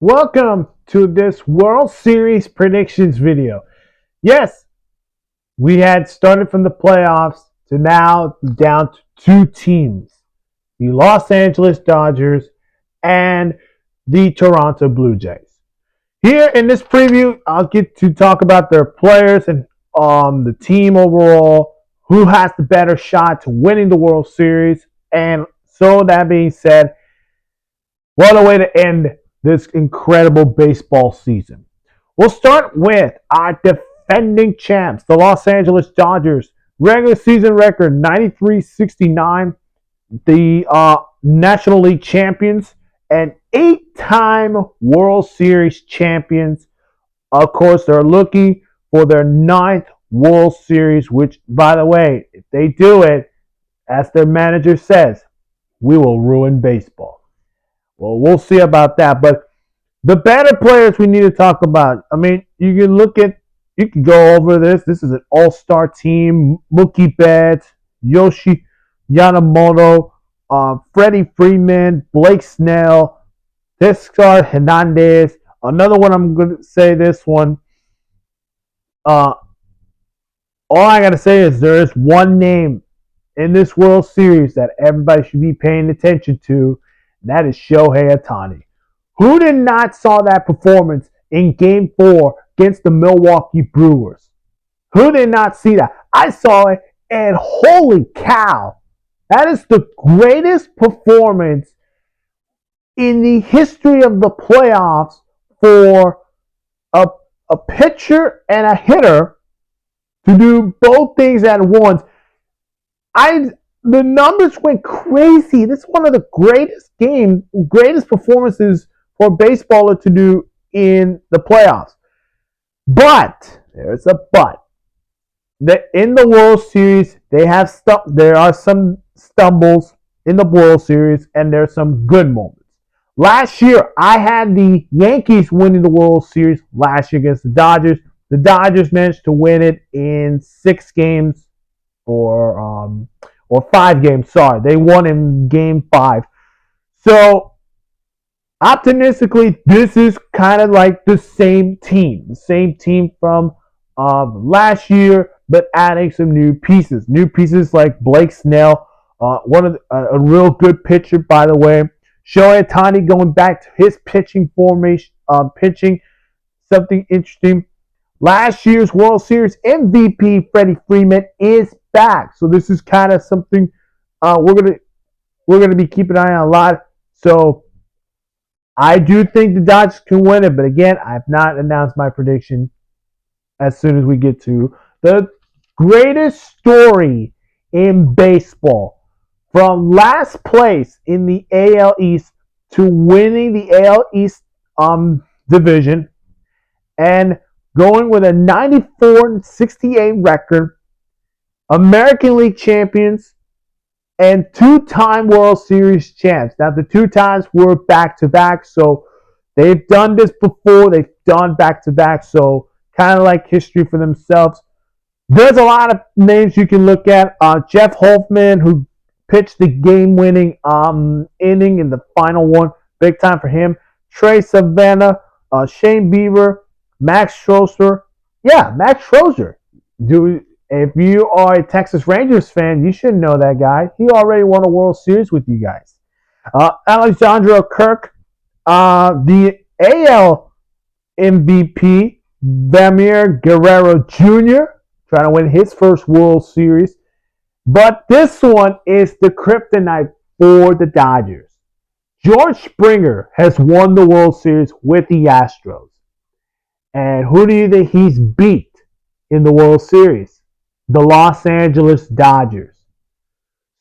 Welcome to this World Series predictions video. Yes, we had started from the playoffs to now down to two teams, the Los Angeles Dodgers and the Toronto Blue Jays. Here in this preview, I'll get to talk about their players and the team overall, who has the better shot to winning the World Series. And so that being said, what a way to end this incredible baseball season. We'll start with our defending champs, the Los Angeles Dodgers. Regular season record 93-69. The National League champions and 8-time World Series champions. Of course, they're looking for their 9th World Series, which, by the way, if they do it, as their manager says, we will ruin baseball. Well, we'll see about that. But the better players we need to talk about. I mean, you can go over this. This is an all-star team. Mookie Betts, Yoshi Yamamoto, Freddie Freeman, Blake Snell, Teoscar Hernandez. Another one, I'm going to say this one. All I got to say is there is one name in this World Series that everybody should be paying attention to. And that is Shohei Ohtani. Who did not saw that performance in Game 4 against the Milwaukee Brewers? Who did not see that? I saw it, and holy cow, that is the greatest performance in the history of the playoffs for a pitcher and a hitter to do both things at once. The numbers went crazy. This is one of the greatest performances for a baseballer to do in the playoffs. But there's a but. In the World Series, there are some stumbles in the World Series, and there's some good moments. Last year, I had the Yankees winning the World Series last year against the Dodgers. The Dodgers managed to win it in 6 games or 5 games. Sorry, they won in Game 5. So optimistically, this is kind of like the same team from last year, but adding some new pieces. New pieces like Blake Snell, a real good pitcher, by the way. Shohei Ohtani going back to his pitching formation, pitching something interesting. Last year's World Series MVP Freddie Freeman is back, so this is kind of something we're gonna be keeping an eye on a lot. So I do think the Dodgers can win it, but again, I have not announced my prediction. As soon as we get to the greatest story in baseball, from last place in the AL East to winning the AL East division and going with a 94-68 record, American League champions, and 2-time World Series champs. Now, the 2 times were back-to-back, so they've done this before. They've done back-to-back, so kind of like history for themselves. There's a lot of names you can look at. Jeff Hoffman, who pitched the game-winning inning in the final one. Big time for him. Trey Savannah, Shane Bieber, Max Scherzer. Yeah, Max Scherzer. If you are a Texas Rangers fan, you should know that guy. He already won a World Series with you guys. Alexandra Kirk, the AL MVP, Vladimir Guerrero Jr., trying to win his first World Series. But this one is the kryptonite for the Dodgers. George Springer has won the World Series with the Astros. And who do you think he's beat in the World Series? The Los Angeles Dodgers.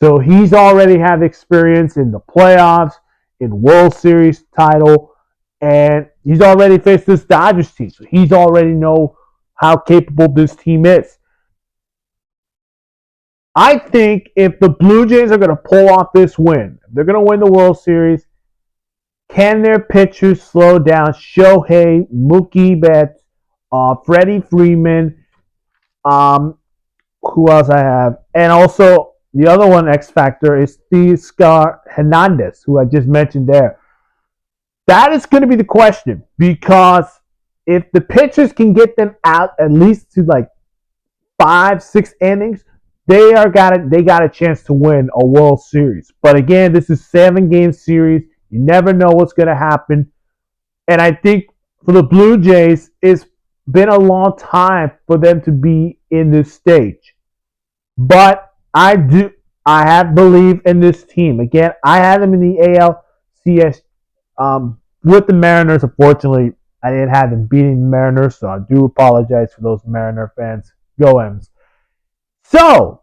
So he's already have experience in the playoffs, in World Series title, and he's already faced this Dodgers team. So he's already know how capable this team is. I think if the Blue Jays are going to pull off this win, they're going to win the World Series, can their pitchers slow down Shohei, Mookie Betts, Freddie Freeman, who else I have? And also, the other one X factor is Teoscar Hernandez, who I just mentioned there. That is going to be the question, because if the pitchers can get them out at least to like 5, 6 innings, they got a chance to win a World Series. But again, this is 7 game series. You never know what's going to happen. And I think for the Blue Jays, it's been a long time for them to be in this stage. But I have belief in this team. Again, I had them in the ALCS with the Mariners. Unfortunately, I didn't have them beating the Mariners, so I do apologize for those Mariner fans. Go M's. So,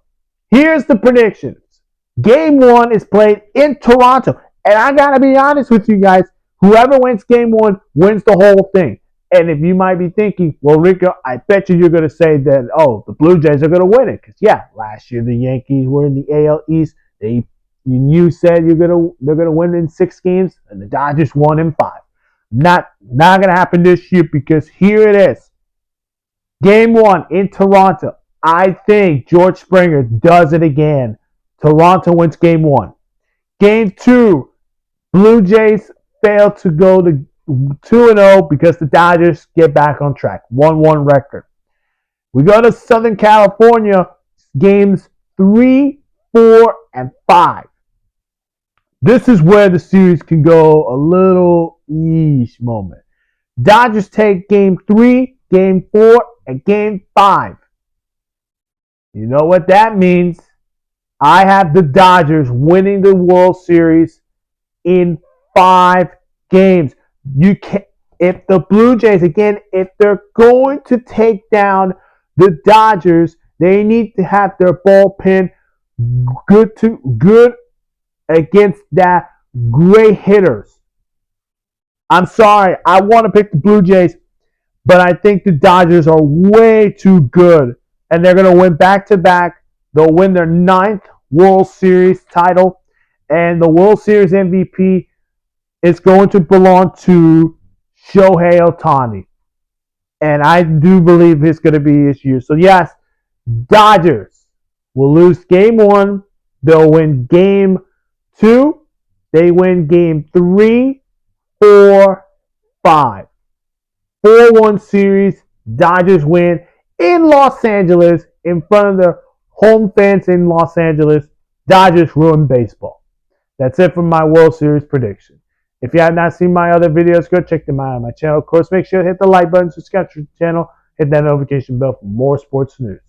here's the predictions. Game 1 is played in Toronto. And I got to be honest with you guys. Whoever wins Game 1 wins the whole thing. And if you might be thinking, well, Rico, I bet you're going to say that, oh, the Blue Jays are going to win it. Because, yeah, last year the Yankees were in the AL East. You said they're going to win in 6 games, and the Dodgers won in 5. Not going to happen this year, because here it is. Game 1 in Toronto. I think George Springer does it again. Toronto wins Game 1. Game 2, Blue Jays fail to go to 2-0 because the Dodgers get back on track. 1-1 record. We go to Southern California, games 3, 4, and 5. This is where the series can go a little eesh moment. Dodgers take Game 3, Game 4, and Game 5. You know what that means? I have the Dodgers winning the World Series in 5 games. You can, if the Blue Jays, again, if they're going to take down the Dodgers, they need to have their bullpen good against that great hitters. I'm sorry, I want to pick the Blue Jays, but I think the Dodgers are way too good, and they're going to win back-to-back. They'll win their 9th World Series title, and the World Series MVP is going to belong to Shohei Ohtani. And I do believe it's going to be this year. So, yes, Dodgers will lose Game 1. They'll win Game 2. They win Game 3, 4, 5. 4-1 series. Dodgers win in Los Angeles in front of their home fans in Los Angeles. Dodgers ruin baseball. That's it for my World Series prediction. If you have not seen my other videos, go check them out on my channel. Of course, make sure to hit the like button, subscribe to the channel, hit that notification bell for more sports news.